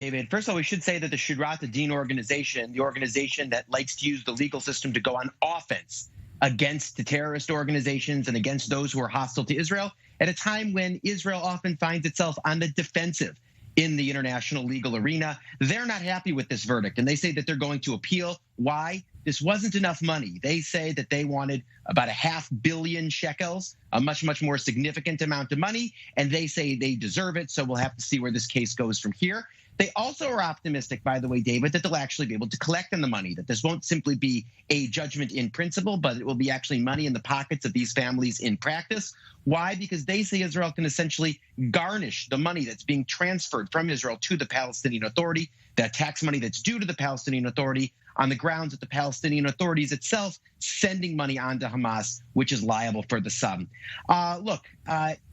David, first of all, we should say that the Shurat ad-Din organization, the organization that likes to use the legal system to go on offense against the terrorist organizations and against those who are hostile to Israel, at a time when Israel often finds itself on the defensive in the international legal arena, they're not happy with this verdict, and they say that they're going to appeal. Why? This wasn't enough money. They say that they wanted about 500 million shekels, a much, much more significant amount of money, and they say they deserve it, so we'll have to see where this case goes from here. They also are optimistic, by the way, David, that they'll actually be able to collect on the money, that this won't simply be a judgment in principle, but it will be actually money in the pockets of these families in practice. Why? Because they say Israel can essentially garnish the money that's being transferred from Israel to the Palestinian Authority, that tax money that's due to the Palestinian Authority, on the grounds that the Palestinian authorities itself sending money on to Hamas, which is liable for the sum.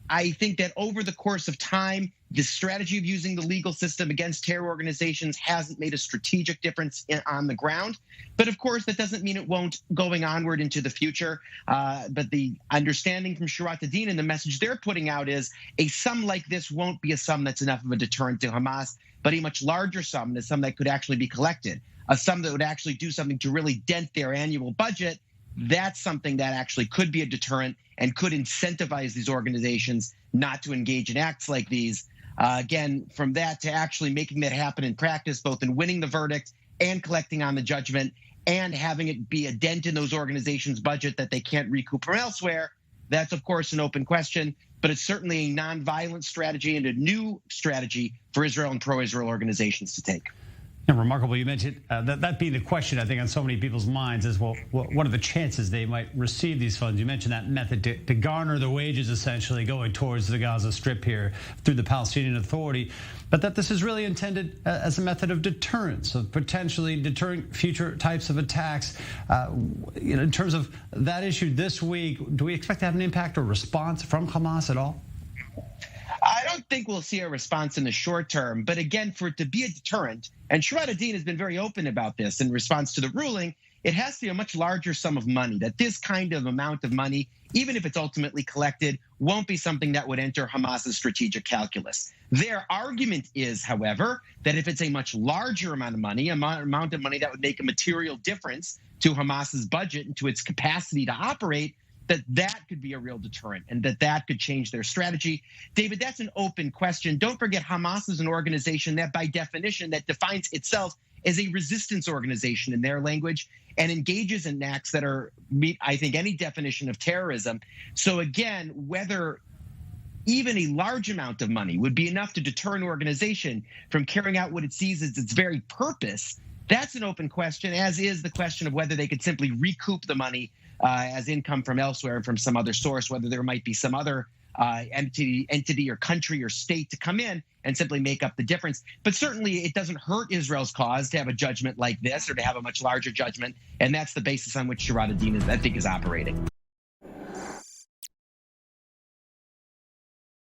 I think that over the course of time, the strategy of using the legal system against terror organizations hasn't made a strategic difference on the ground. But of course, that doesn't mean it won't going onward into the future. But the understanding from Shurat ad-Din and the message they're putting out is a sum like this won't be a sum that's enough of a deterrent to Hamas, but a much larger sum, a sum that could actually be collected, a sum that would actually do something to really dent their annual budget. That's something that actually could be a deterrent and could incentivize these organizations not to engage in acts like these. Again, from that to actually making that happen in practice, both in winning the verdict and collecting on the judgment and having it be a dent in those organizations' budget that they can't recoup from elsewhere, that's, of course, an open question. But it's certainly a nonviolent strategy and a new strategy for Israel and pro-Israel organizations to take. And remarkable. You mentioned that being the question, I think, on so many people's minds is, well, what are the chances they might receive these funds? You mentioned that method to garner the wages, essentially going towards the Gaza Strip here through the Palestinian Authority, but that this is really intended as a method of deterrence, of potentially deterring future types of attacks. In terms of that issue this week, do we expect to have an impact or response from Hamas at all? I don't think we'll see a response in the short term. But again, for it to be a deterrent, and Shurat ad-Din has been very open about this in response to the ruling, it has to be a much larger sum of money, that this kind of amount of money, even if it's ultimately collected, won't be something that would enter Hamas's strategic calculus. Their argument is, however, that if it's a much larger amount of money, amount of money that would make a material difference to Hamas's budget and to its capacity to operate, that could be a real deterrent and that could change their strategy. David, that's an open question. Don't forget, Hamas is an organization that by definition that defines itself as a resistance organization in their language and engages in acts that meet, I think, any definition of terrorism. So again, whether even a large amount of money would be enough to deter an organization from carrying out what it sees as its very purpose, that's an open question, as is the question of whether they could simply recoup the money as income from elsewhere and from some other source, whether there might be some other entity or country or state to come in and simply make up the difference. But certainly it doesn't hurt Israel's cause to have a judgment like this or to have a much larger judgment. And that's the basis on which Shurat ad-Din, I think, is operating.